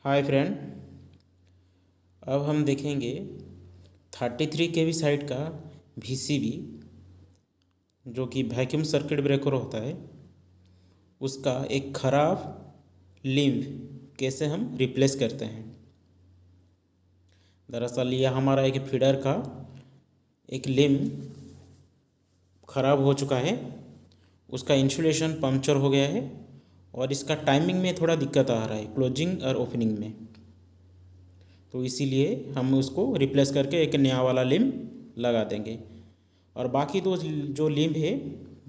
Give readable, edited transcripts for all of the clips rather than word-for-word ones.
Hi friend. अब हम देखेंगे 33 केवी साइड का VCB जो कि वैक्यूम सर्किट ब्रेकर होता है, उसका एक ख़राब लिंब कैसे हम रिप्लेस करते हैं। दरअसल यह हमारा एक फीडर का एक लिंब ख़राब हो चुका है, उसका इंसुलेशन पंक्चर हो गया है और इसका टाइमिंग में थोड़ा दिक्कत आ रहा है, क्लोजिंग और ओपनिंग में। तो इसीलिए हम उसको रिप्लेस करके एक नया वाला लिम्ब लगा देंगे और बाकी दो जो लिम्ब है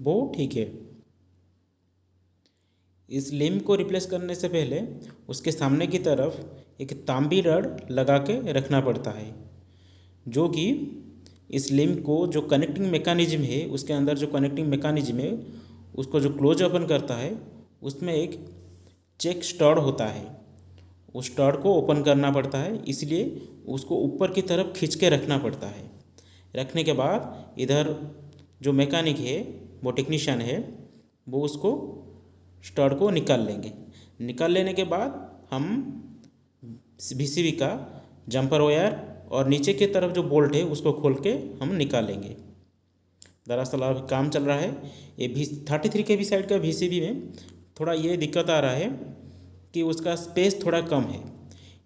वो ठीक है। इस लिम्ब को रिप्लेस करने से पहले उसके सामने की तरफ एक तांबी रड लगा के रखना पड़ता है, जो कि इस लिम्ब को जो कनेक्टिंग मैकेनिज्म है, उसके अंदर जो कनेक्टिंग मैकेनिज्म है उसको जो क्लोज ओपन करता है, उसमें एक चेक स्टड होता है। उस स्टड को ओपन करना पड़ता है, इसलिए उसको ऊपर की तरफ खींच के रखना पड़ता है। रखने के बाद इधर जो मैकेनिक है, वो टेक्नीशियन है, वो उसको स्टड को निकाल लेंगे। निकाल लेने के बाद हम VCB का जंपर वायर और नीचे की तरफ जो बोल्ट है उसको खोल के हम निकालेंगे। दरअसल अभी काम चल रहा है ये 33 केवी साइड का VCB में थोड़ा ये दिक्कत आ रहा है कि उसका स्पेस थोड़ा कम है,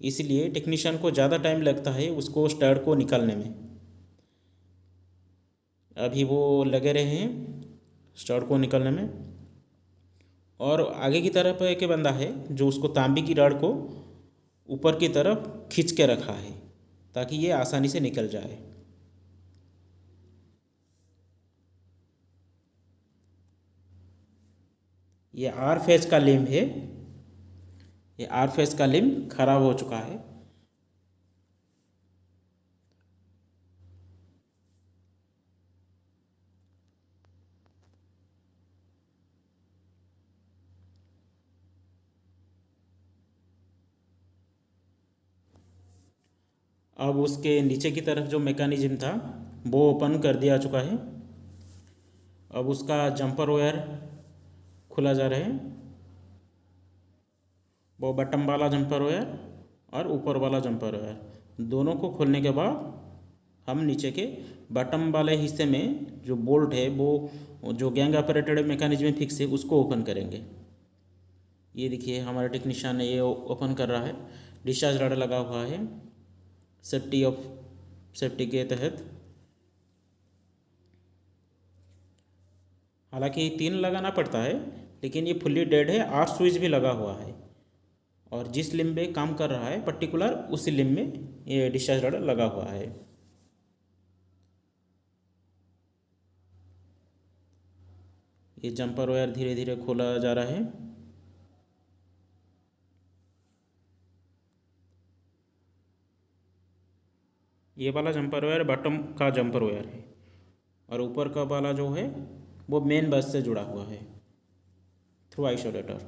इसलिए टेक्नीशियन को ज़्यादा टाइम लगता है उसको स्टड को निकालने में। अभी वो लगे रहे हैं स्टड को निकालने में। और आगे की तरफ एक बंदा है जो उसको तांबी की रॉड को ऊपर की तरफ खींच के रखा है ताकि ये आसानी से निकल जाए। ये आर फेज का लिम्ब है, ये आर फेज का लिम्ब खराब हो चुका है। अब उसके नीचे की तरफ जो मैकेनिज्म था वो ओपन कर दिया चुका है। अब उसका जंपर वायर खुला जा रहा है, वो बटन वाला जंपर वायर और ऊपर वाला जंपर वायर दोनों को खोलने के बाद हम नीचे के बटन वाले हिस्से में जो बोल्ट है, वो जो गैंग ऑपरेटेड मैकेनिज्म फिक्स है, उसको ओपन करेंगे। ये देखिए हमारे टेक्नीशियन ने ये ओपन कर रहा है। डिस्चार्ज रड लगा हुआ है सेफ्टी के तहत। हालांकि 3 लगाना पड़ता है, लेकिन ये फुल्ली डेड है। 8 स्विच भी लगा हुआ है और जिस लिम्ब में काम कर रहा है पर्टिकुलर उसी लिम्ब में ये डिस्चार्ज रड लगा हुआ है। ये जंपर वायर धीरे धीरे खोला जा रहा है। ये वाला जंपर वायर बॉटम का जंपर वायर है और ऊपर का वाला जो है वो मेन बस से जुड़ा हुआ है थ्रू आइसोलेटर।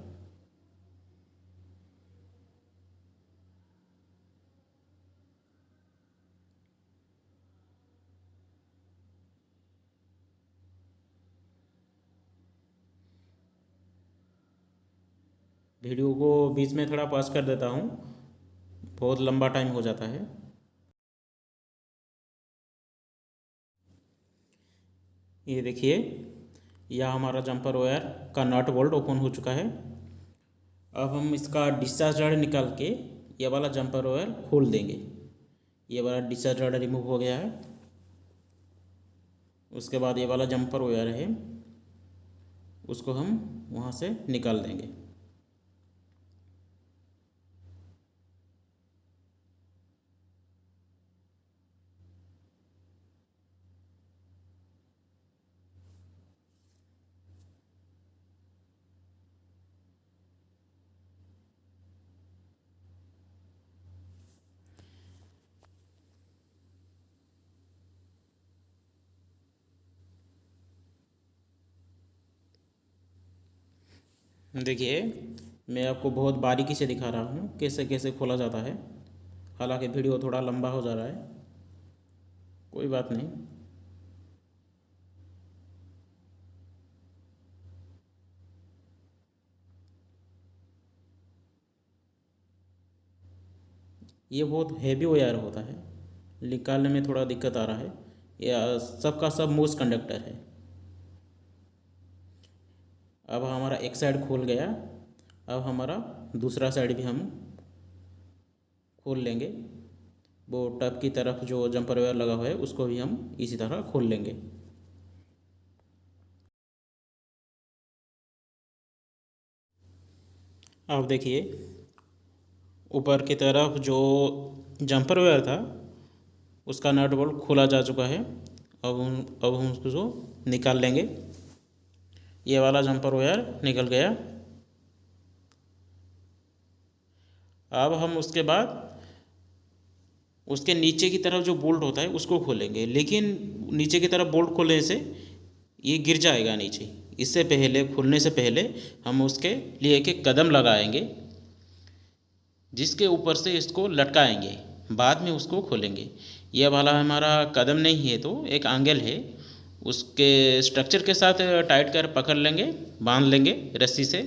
वीडियो को बीच में थोड़ा पॉज कर देता हूँ, बहुत लंबा टाइम हो जाता है। ये देखिए, यह हमारा जंपर वायर का नट बोल्ट ओपन हो चुका है। अब हम इसका डिस्चार्ज रड निकाल के ये वाला जंपर वायर खोल देंगे। ये वाला डिस्चार्ज रड रिमूव हो गया है। उसके बाद ये वाला जंपर वायर है, उसको हम वहाँ से निकाल देंगे। देखिए, मैं आपको बहुत बारीकी से दिखा रहा हूँ कैसे कैसे खोला जाता है। हालांकि वीडियो थोड़ा लंबा हो जा रहा है, कोई बात नहीं। ये बहुत हैवी वायर होता है, निकालने में थोड़ा दिक्कत आ रहा है। यह सबका सब मूस कंडक्टर है। अब हमारा एक साइड खुल गया, अब हमारा दूसरा साइड भी हम खोल लेंगे। वो टब की तरफ जो जंपर वायर लगा हुआ है उसको भी हम इसी तरह खोल लेंगे। अब देखिए, ऊपर की तरफ जो जंपर वायर था उसका नट बोल्ट खोला जा चुका है। अब हम उसको निकाल लेंगे। ये वाला जंपर वायर निकल गया। अब हम उसके बाद उसके नीचे की तरफ जो बोल्ट होता है उसको खोलेंगे, लेकिन नीचे की तरफ बोल्ट खोलने से ये गिर जाएगा नीचे। इससे पहले, खोलने से पहले हम उसके लिए एक कदम लगाएंगे, जिसके ऊपर से इसको लटकाएंगे, बाद में उसको खोलेंगे। यह वाला हमारा कदम नहीं है तो एक एंगल है, उसके स्ट्रक्चर के साथ टाइट कर पकड़ लेंगे, बांध लेंगे रस्सी से।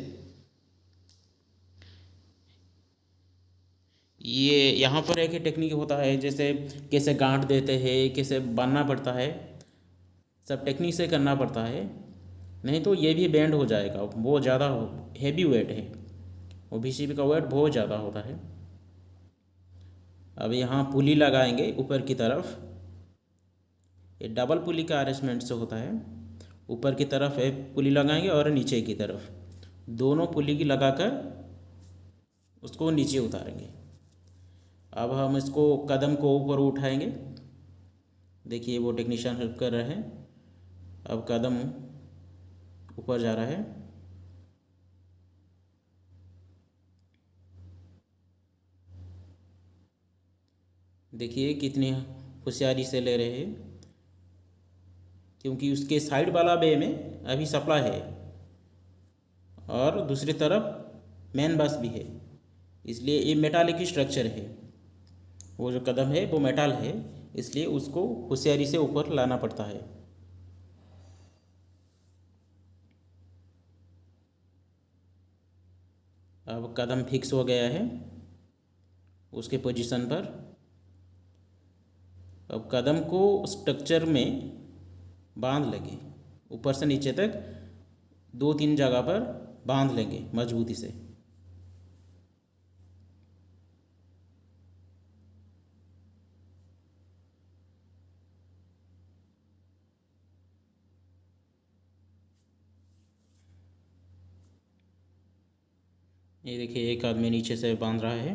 ये यहाँ पर एक टेक्निक होता है, जैसे कैसे गांठ देते हैं, कैसे बांधना पड़ता है, सब टेक्निक से करना पड़ता है, नहीं तो ये भी बैंड हो जाएगा। बहुत ज़्यादा हैवी वेट है, वो VCB का वेट बहुत ज़्यादा होता है। अब यहाँ पुली लगाएंगे ऊपर की तरफ। ये डबल पुली का अरेंजमेंट से होता है। ऊपर की तरफ एक पुली लगाएंगे और नीचे की तरफ दोनों पुली की लगाकर उसको नीचे उतारेंगे। अब हम इसको कदम को ऊपर उठाएंगे। देखिए वो टेक्नीशियन हेल्प कर रहे हैं। अब कदम ऊपर जा रहा है। देखिए कितनी होशियारी से ले रहे हैं, क्योंकि उसके साइड वाला बे में अभी सप्लाई है और दूसरी तरफ मेन बस भी है, इसलिए ये मेटालिक स्ट्रक्चर है। वो जो कदम है वो मेटल है, इसलिए उसको होशियारी से ऊपर लाना पड़ता है। अब कदम फिक्स हो गया है उसके पोजीशन पर। अब कदम को स्ट्रक्चर में बांध लेंगे, ऊपर से नीचे तक 2-3 जगह पर बांध लेंगे मजबूती से। ये देखिए एक आदमी नीचे से बांध रहा है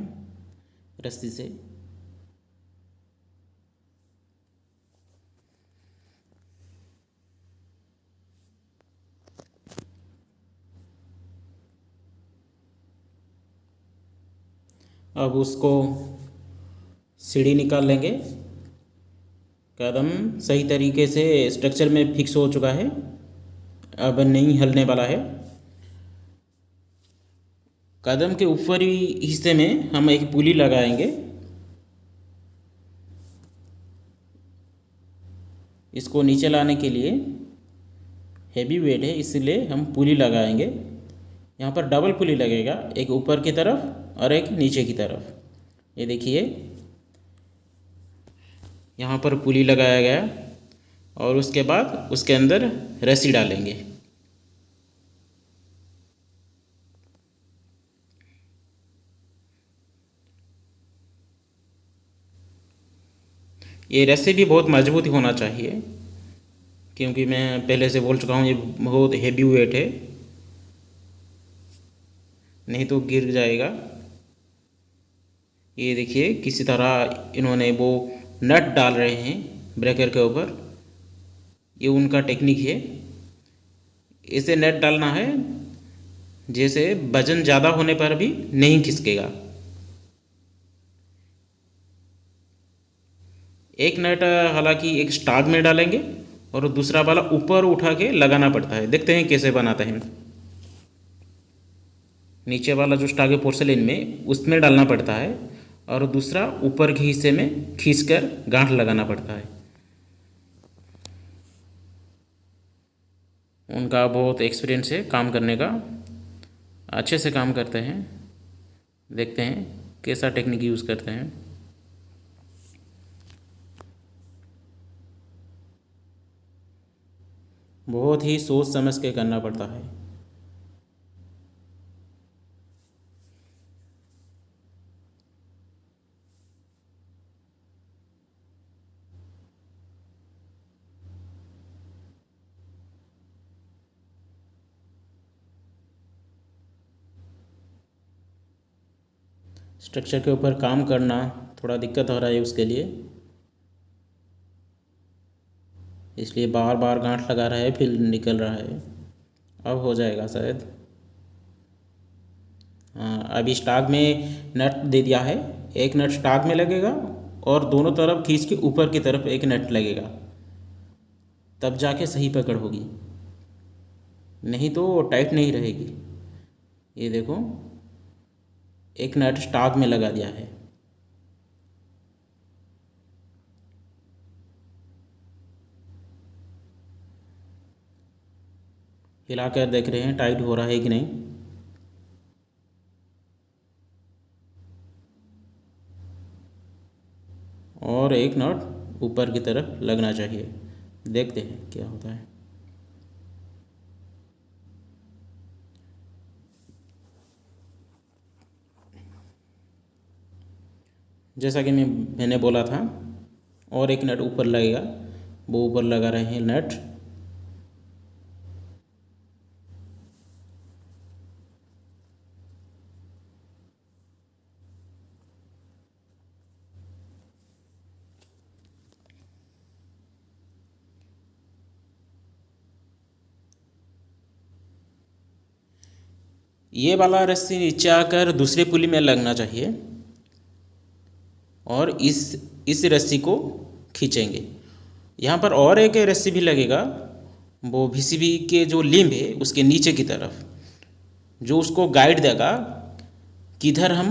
रस्सी से। अब उसको सीढ़ी निकाल लेंगे। कदम सही तरीके से स्ट्रक्चर में फिक्स हो चुका है, अब नहीं हिलने वाला है। कदम के ऊपरी हिस्से में हम एक पुली लगाएंगे। इसको नीचे लाने के लिए हैवी वेट है, इसलिए हम पुली लगाएंगे। यहाँ पर डबल पुली लगेगा, एक ऊपर की तरफ और एक नीचे की तरफ। ये देखिए यहाँ पर पुली लगाया गया और उसके बाद उसके अंदर रस्सी डालेंगे। ये रस्सी भी बहुत मजबूत होना चाहिए, क्योंकि मैं पहले से बोल चुका हूँ ये बहुत हैवी वेट है, नहीं तो गिर जाएगा। ये देखिए किसी तरह इन्होंने वो नट डाल रहे हैं ब्रेकर के ऊपर, ये उनका टेक्निक है। इसे नट डालना है जैसे वजन ज़्यादा होने पर भी नहीं खिसकेगा। एक नट हालांकि एक स्टाग में डालेंगे और दूसरा वाला ऊपर उठा के लगाना पड़ता है। देखते हैं कैसे बनाते हैं। नीचे वाला जो स्टाग है पोर्सेलिन में, उसमें डालना पड़ता है और दूसरा ऊपर के हिस्से में खींचकर गांठ लगाना पड़ता है। उनका बहुत एक्सपीरियंस है काम करने का, अच्छे से काम करते हैं। देखते हैं कैसा टेक्निक यूज़ करते हैं। बहुत ही सोच समझ के करना पड़ता है। स्ट्रक्चर के ऊपर काम करना थोड़ा दिक्कत हो रहा है उसके लिए, इसलिए बार बार गांठ लगा रहा है, फिर निकल रहा है। अब हो जाएगा शायद। हाँ, अभी स्टाक में नट दे दिया है, एक नट स्टाक में लगेगा और दोनों तरफ खींच के ऊपर की तरफ एक नट लगेगा, तब जाके सही पकड़ होगी, नहीं तो टाइट नहीं रहेगी। ये देखो, एक नट स्टाक में लगा दिया है। हिलाकर देख रहे हैं टाइट हो रहा है कि नहीं। और एक नट ऊपर की तरफ लगना चाहिए, देखते हैं क्या होता है। जैसा कि मैंने बोला था, और एक नट ऊपर लगेगा, वो ऊपर लगा रहे हैं नट। ये वाला रस्सी नीचे आकर दूसरे पुली में लगना चाहिए, और इस रस्सी को खींचेंगे। यहाँ पर और एक रस्सी भी लगेगा, वो VCB के जो लिम्ब है उसके नीचे की तरफ, जो उसको गाइड देगा किधर हम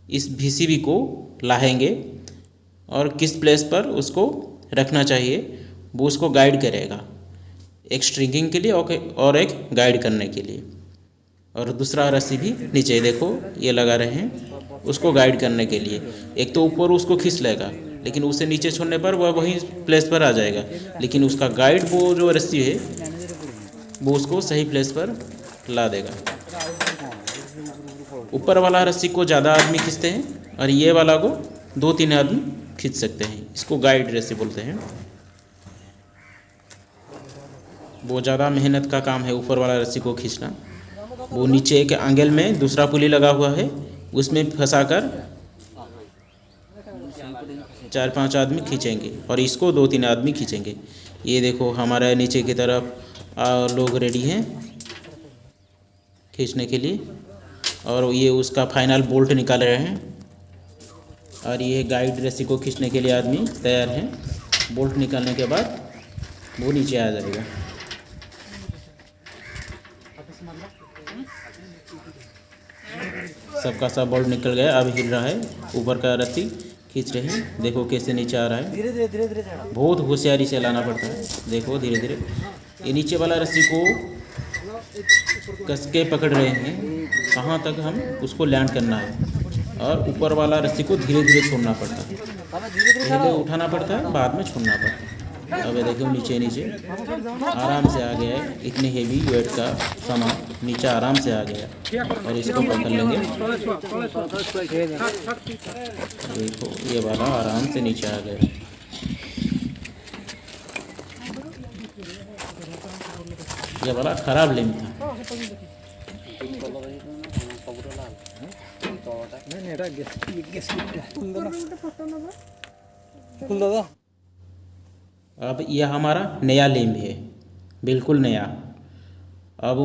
इस VCB को लाएंगे और किस प्लेस पर उसको रखना चाहिए, वो उसको गाइड करेगा, एक स्ट्रिंगिंग के लिए और एक गाइड करने के लिए। और दूसरा रस्सी भी नीचे देखो ये लगा रहे हैं, उसको गाइड करने के लिए। एक तो ऊपर उसको खींच लेगा, लेकिन उसे नीचे छोड़ने पर वह वही प्लेस पर आ जाएगा, लेकिन उसका गाइड वो जो रस्सी है वो उसको सही प्लेस पर ला देगा। ऊपर वाला रस्सी को ज़्यादा आदमी खींचते हैं और ये वाला को 2-3 आदमी खींच सकते हैं, इसको गाइड रस्सी बोलते हैं। वो ज़्यादा मेहनत का काम है ऊपर वाला रस्सी को खींचना। वो नीचे एक एंगल में दूसरा पुली लगा हुआ है, उसमें फंसाकर 4-5 आदमी खींचेंगे और इसको 2-3 आदमी खींचेंगे। ये देखो हमारा नीचे की तरफ लोग रेडी हैं खींचने के लिए, और ये उसका फाइनल बोल्ट निकाल रहे हैं, और ये गाइड रस्सी को खींचने के लिए आदमी तैयार हैं। बोल्ट निकालने के बाद वो नीचे आ जाएगा। सबका सब बोल्ट निकल गया, अब हिल रहा है, ऊपर का रस्सी खींच रहे हैं, देखो कैसे नीचे आ रहा है। धीरे धीरे बहुत होशियारी से लाना पड़ता है, देखो धीरे धीरे। ये नीचे वाला रस्सी को कस के पकड़ रहे हैं, कहाँ तक हम उसको लैंड करना है, और ऊपर वाला रस्सी को धीरे धीरे छोड़ना पड़ता है, पहले उठाना पड़ता है बाद में छोड़ना पड़ता है। अब ये देखो नीचे नीचे आराम से आ गया है, इतने हेवी वेट का सामान नीचे आराम से आ गया, और इसको पकड़ लेंगे। देखो ये वाला आराम से नीचे आ गया। ये वाला खराब लिंक था। अब यह हमारा नया लिंब है, बिल्कुल नया। अब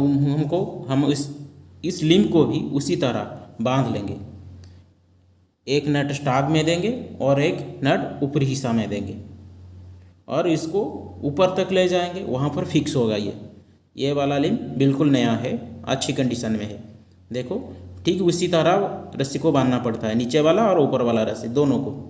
हम इस लिंब को भी उसी तरह बांध लेंगे, एक नट स्टाक में देंगे और एक नट ऊपरी हिस्सा में देंगे, और इसको ऊपर तक ले जाएंगे, वहाँ पर फिक्स होगा। ये वाला लिंब बिल्कुल नया है, अच्छी कंडीशन में है। देखो ठीक उसी तरह रस्सी को बांधना पड़ता है, नीचे वाला और ऊपर वाला रस्सी दोनों को।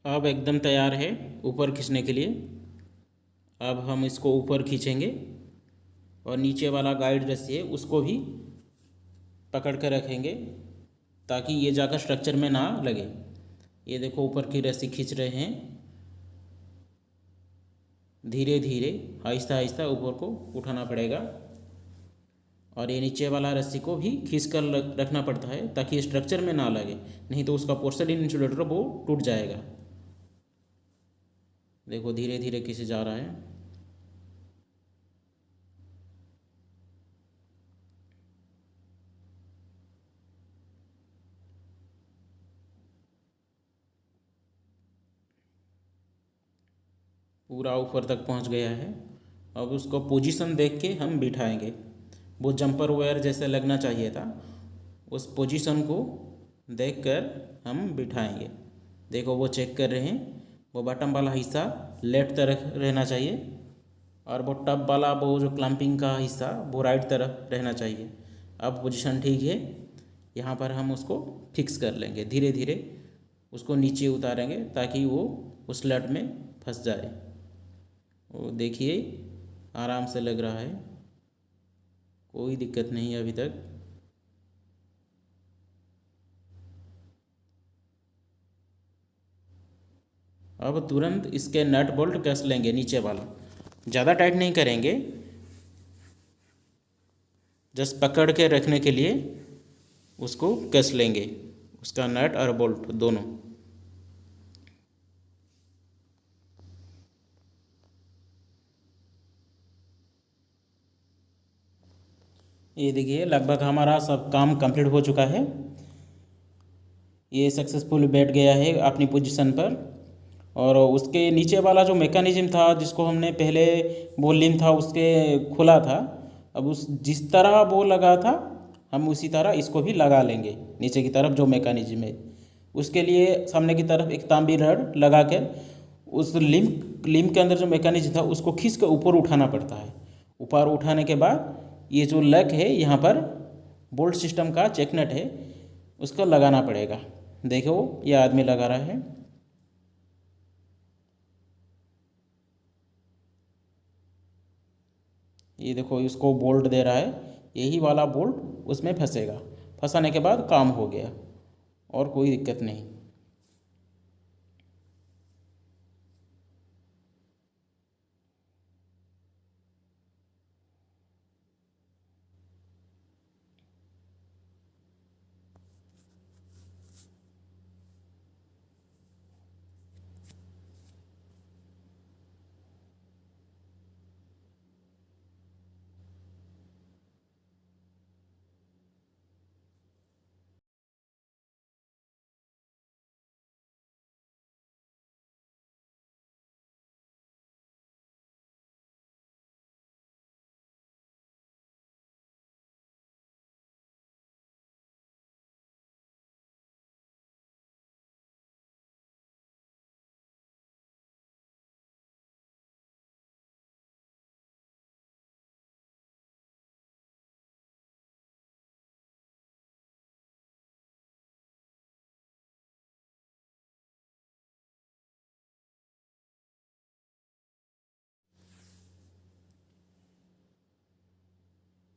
अब एकदम तैयार है ऊपर खींचने के लिए। अब हम इसको ऊपर खींचेंगे और नीचे वाला गाइड रस्सी है उसको भी पकड़ कर रखेंगे ताकि ये जाकर स्ट्रक्चर में ना लगे। ये देखो ऊपर की रस्सी खींच रहे हैं, धीरे धीरे आहिस्ता आहिस्ता ऊपर को उठाना पड़ेगा। और ये नीचे वाला रस्सी को भी खींच कर रखना पड़ता है ताकि स्ट्रक्चर में ना लगे, नहीं तो उसका पोर्सलिन इंसुलेटर वो टूट जाएगा। देखो धीरे धीरे खींचे जा रहा है। पूरा ऊपर तक पहुंच गया है। अब उसको पोजीशन देख के हम बिठाएंगे। वो जंपर वायर जैसे लगना चाहिए था, उस पोजीशन को देखकर हम बिठाएंगे। देखो वो चेक कर रहे हैं, वो बटन वाला हिस्सा लेफ्ट तरफ रहना चाहिए और वो टब वाला वो जो क्लैंपिंग का हिस्सा वो राइट तरफ रहना चाहिए। अब पोजीशन ठीक है, यहाँ पर हम उसको फिक्स कर लेंगे। धीरे धीरे उसको नीचे उतारेंगे ताकि वो उस लट में फंस जाए। वो देखिए आराम से लग रहा है, कोई दिक्कत नहीं है अभी तक। अब तुरंत इसके नट बोल्ट कस लेंगे, नीचे वाला ज़्यादा टाइट नहीं करेंगे, जस्ट पकड़ के रखने के लिए उसको कस लेंगे, उसका नट और बोल्ट दोनों। ये देखिए लगभग हमारा सब काम कंप्लीट हो चुका है। ये सक्सेसफुल बैठ गया है अपनी पोजीशन पर। और उसके नीचे वाला जो मैकेनिज्म था जिसको हमने पहले वो लिम था उसके खुला था, अब उस जिस तरह वो लगा था हम उसी तरह इसको भी लगा लेंगे। नीचे की तरफ जो मैकेनिज्म है उसके लिए सामने की तरफ एक तांबी रड लगा कर उस लिम के अंदर जो मैकेनिज्म था उसको खींच कर ऊपर उठाना पड़ता है। ऊपर उठाने के बाद ये जो लक है यहाँ पर बोल्ट सिस्टम का चेक नट है उसको लगाना पड़ेगा। देखो ये आदमी लगा रहा है। ये देखो इसको बोल्ट दे रहा है, यही वाला बोल्ट उसमें फंसेगा। फंसाने के बाद काम हो गया और कोई दिक्कत नहीं।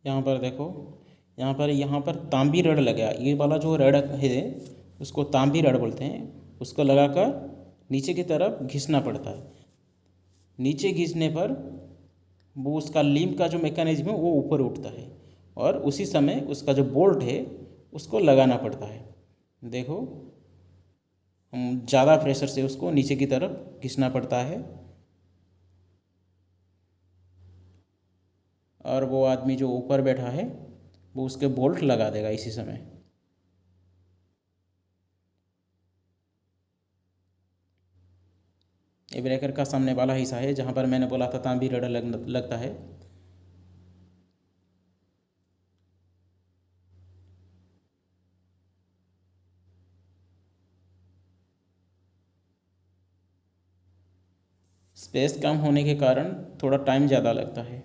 यहाँ पर देखो, यहाँ पर तांबी रड लगा। ये वाला जो रड है उसको तांबी रड बोलते हैं। उसको लगाकर नीचे की तरफ घिसना पड़ता है। नीचे घिसने पर वो उसका लिम का जो मैकेनिज्म है वो ऊपर उठता है और उसी समय उसका जो बोल्ट है उसको लगाना पड़ता है। देखो हम ज़्यादा प्रेशर से उसको नीचे की तरफ घिसना पड़ता है और वो आदमी जो ऊपर बैठा है वो उसके बोल्ट लगा देगा इसी समय। ये ब्रेकर का सामने वाला हिस्सा है जहाँ पर मैंने बोला था तांबी रड लगता है। स्पेस कम होने के कारण थोड़ा टाइम ज़्यादा लगता है।